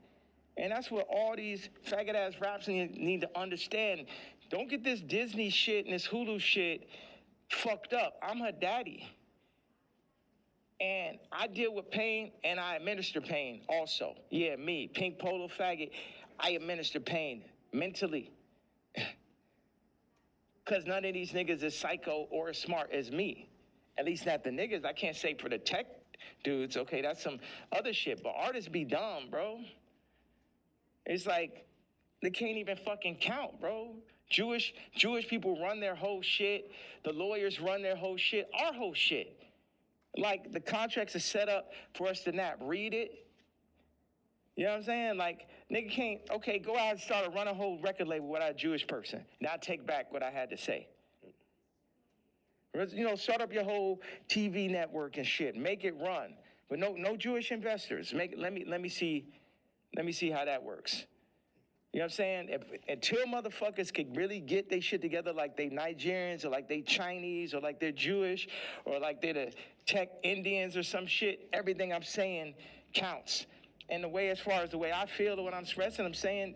And that's what all these faggot-ass raps need to understand. Don't get this Disney shit and this Hulu shit fucked up. I'm her daddy. And I deal with pain, and I administer pain also. Yeah, me, pink polo faggot, I administer pain mentally. Because none of these niggas is psycho or as smart as me. At least not the niggas. I can't say for the tech dudes. Okay, that's some other shit. But artists be dumb, bro. It's like, they can't even fucking count, bro. Jewish people run their whole shit. The lawyers run their whole shit. Our whole shit. Like, the contracts are set up for us to not read it. You know what I'm saying? Like, nigga can't, okay, go out and start run a whole record label without a Jewish person. Now take back what I had to say. You know, start up your whole TV network and shit. Make it run. But no Jewish investors. Let me see how that works. You know what I'm saying? Until motherfuckers could really get their shit together like they Nigerians or like they Chinese or like they're Jewish or like they're the tech Indians or some shit, everything I'm saying counts. And the way, as far as the way I feel or what I'm expressing, I'm saying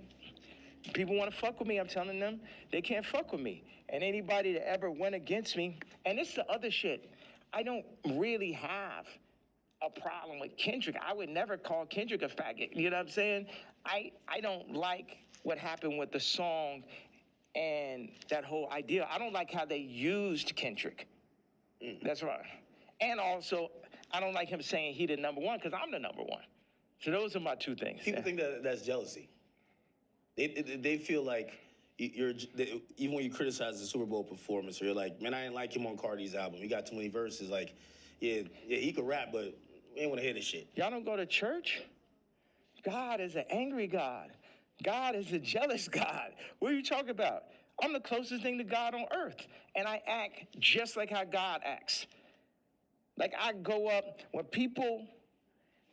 people want to fuck with me. I'm telling them they can't fuck with me. And anybody that ever went against me, and it's the other shit, I don't really have a problem with Kendrick. I would never call Kendrick a faggot. You know what I'm saying? I don't like what happened with the song and that whole idea. I don't like how they used Kendrick. That's right. And also, I don't like him saying he the number one because I'm the number one. So those are my two things. People think that's jealousy. They feel like even when you criticize the Super Bowl performance, or you're like, man, I didn't like him on Cardi's album. He got too many verses. Like, yeah, he could rap, but we ain't want to hear this shit. Y'all don't go to church? God is an angry God. God is a jealous God. What are you talking about? I'm the closest thing to God on earth. And I act just like how God acts. Like, I go up, when people,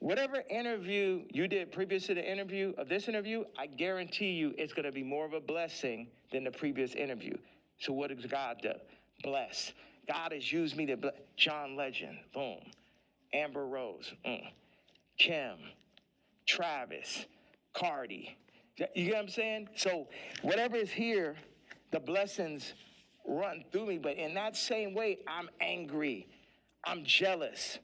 whatever interview you did previous to the interview of this interview, I guarantee you it's going to be more of a blessing than the previous interview. So what does God do? Bless. God has used me to bless. John Legend, boom. Amber Rose, Kim, Travis, Cardi. You get what I'm saying? So whatever is here, the blessings run through me. But in that same way, I'm angry. I'm jealous.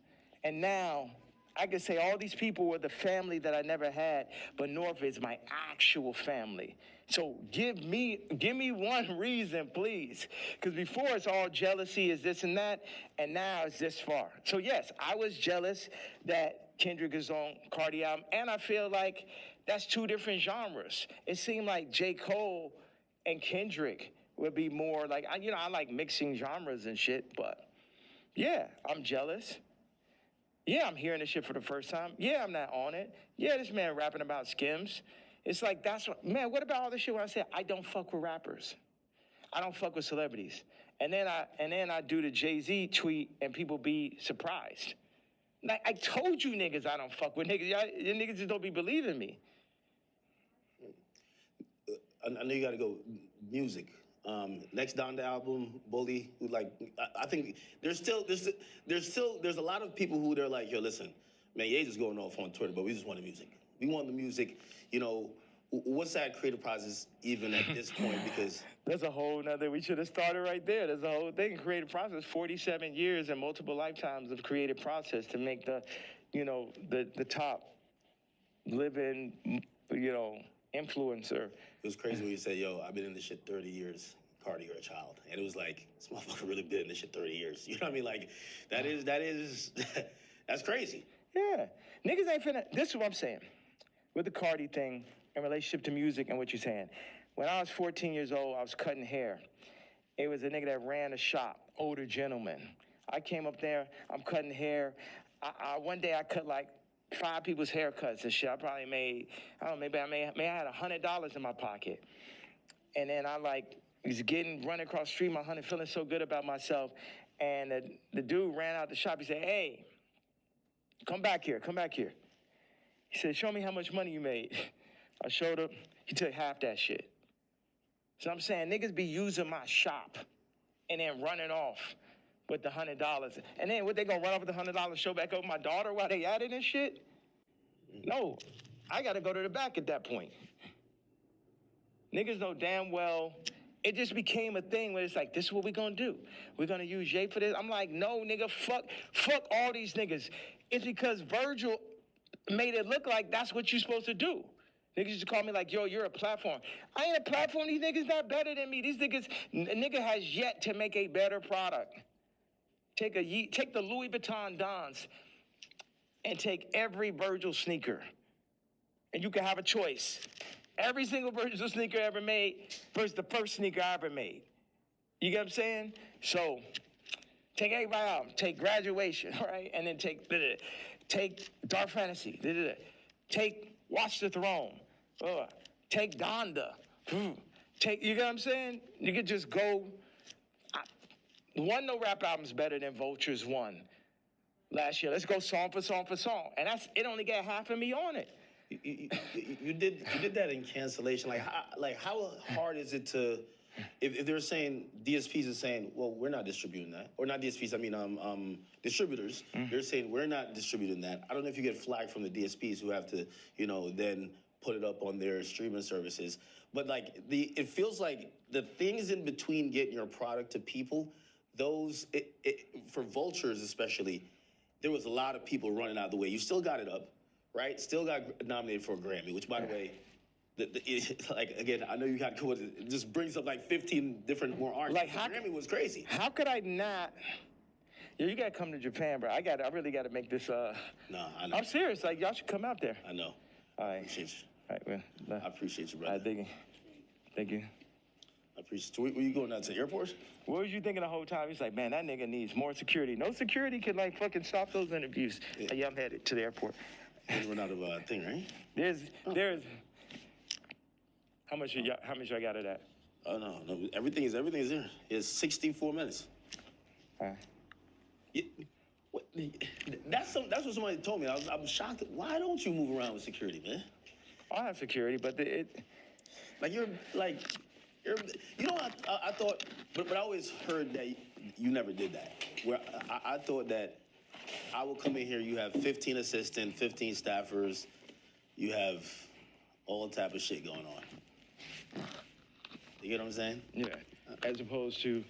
And now I can say all these people were the family that I never had, but North is my actual family. So give me one reason, please. Because before it's all jealousy, is this and that, and now it's this far. So yes, I was jealous that Kendrick is on Cardi album, and I feel like that's two different genres. It seemed like J. Cole and Kendrick would be more like, I like mixing genres and shit, but yeah, I'm jealous. Yeah, I'm hearing this shit for the first time. Yeah, I'm not on it. Yeah, this man rapping about Skims. It's like, what about all this shit when I say I don't fuck with rappers? I don't fuck with celebrities. And then I do the Jay-Z tweet and people be surprised. Like, I told you niggas I don't fuck with niggas. You niggas just don't be believing me. I know you got to go music. Next down the album, Bully. Like, I think there's a lot of people who they're like, yo, listen, man, Ye's just going off on Twitter, but we just want the music. We want the music. You know, what's that creative process even at this point? Because there's a whole nother. We should have started right there. There's a whole thing. Creative process. 47 years and multiple lifetimes of creative process to make the top living, influencer. It was crazy when you said, yo, I've been in this shit 30 years. Cardi, you're a child. And it was like, this motherfucker really been in this shit 30 years. You know what I mean? Like, that's crazy. Yeah. Niggas ain't finna, this is what I'm saying. With the Cardi thing in relationship to music and what you're saying. When I was 14 years old, I was cutting hair. It was a nigga that ran a shop, older gentleman. I came up there, I'm cutting hair. One day I cut like 5 people's haircuts and shit. I probably made, I don't know, maybe I had $100 in my pocket. And then I was running across the street, my honey, feeling so good about myself. And the dude ran out the shop. He said, hey, come back here. He said, show me how much money you made. I showed him. He took half that shit. So I'm saying niggas be using my shop and then running off with the $100. And then what, they gonna run off with the $100, show back over my daughter while they at it and shit? No, I gotta go to the back at that point. Niggas know damn well, it just became a thing where it's like, this is what we gonna do. We're gonna use Ye for this. I'm like, no, nigga, fuck all these niggas. It's because Virgil made it look like that's what you're supposed to do. Niggas used to call me like, yo, you're a platform. I ain't a platform. These niggas not better than me. These niggas, nigga has yet to make a better product. Take the Louis Vuitton Dons and take every Virgil sneaker. And you can have a choice. Every single Virgil sneaker ever made versus the first sneaker I ever made. You get what I'm saying? So take everybody out. Take Graduation, right? And then take Dark Fantasy. Take Watch the Throne. Take Donda. You get what I'm saying? You could just go. One no rap album's better than Vulture's one last year. Let's go song for song for song. And it only got half of me on it. You did that in Cancellation. How hard is it to, if they're saying, DSPs are saying, well, we're not distributing that. Or not DSPs, I mean distributors. They're saying, we're not distributing that. I don't know if you get flagged from the DSPs who have to, then put it up on their streaming services. But it feels like the things in between getting your product to people, for Vultures especially, there was a lot of people running out of the way. You still got it up, right? Still got nominated for a Grammy, which, by the way, again, I know you got to it just brings up 15 different more artists. The Grammy was crazy. How could I not? You gotta come to Japan, bro. I really gotta make this. No, I know. I'm serious. Y'all should come out there. I know. All right. I appreciate you. All right, well. I appreciate you, brother. Thank you. I appreciate you. Were you going out to the airport? What was you thinking the whole time? He's like, man, that nigga needs more security. No security could fucking stop those interviews. Yeah, I'm headed to the airport. You run out of thing, right? There's. How much I got of that? Oh no, everything is there. It's 64 minutes. That's what somebody told me. I'm shocked. Why don't you move around with security, man? I have security, but I thought, but I always heard that you never did that. Where I thought that I would come in here, you have 15 assistants, 15 staffers, you have all type of shit going on. You get what I'm saying? Yeah. As opposed to.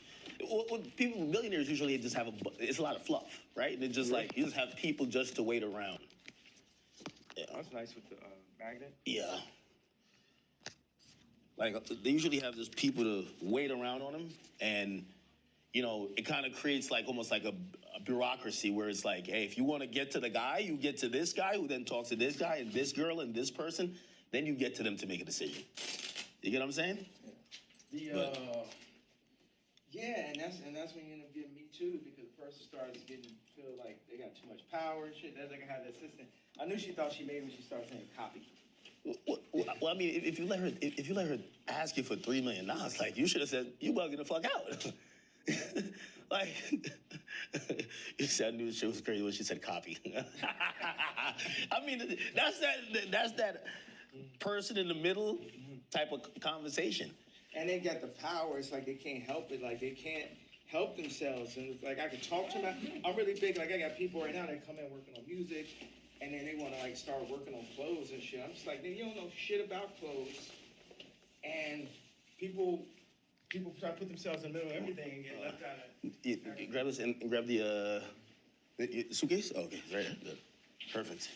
Well, millionaires usually just have it's a lot of fluff, right? And it's just you just have people just to wait around. Yeah. That's nice with the magnet. Yeah. They usually have just people to wait around on them, and it kind of creates almost like a bureaucracy where it's hey, if you want to get to the guy, you get to this guy who then talks to this guy and this girl and this person, then you get to them to make a decision. You get what I'm saying? Yeah. Yeah, and that's when you end up getting Me Too, because the person starts feel like they got too much power and shit. That's have the assistant. I knew she thought she made when she started saying copy. Well, I mean, if you let her ask you for $3 million, you should have said, you bugging the fuck out. You said, I knew the shit was crazy when she said copy. I mean, that's that person in the middle type of conversation. And they got the power. It's they can't help it. They can't help themselves. And it's I can talk to them. I'm really big. I got people right now that come in working on music, and then they want to start working on clothes and shit. I'm just you don't know shit about clothes. And people try to put themselves in the middle of everything and get left out of. Grab this and grab the suitcase? Oh, okay, right there. Good. Perfect.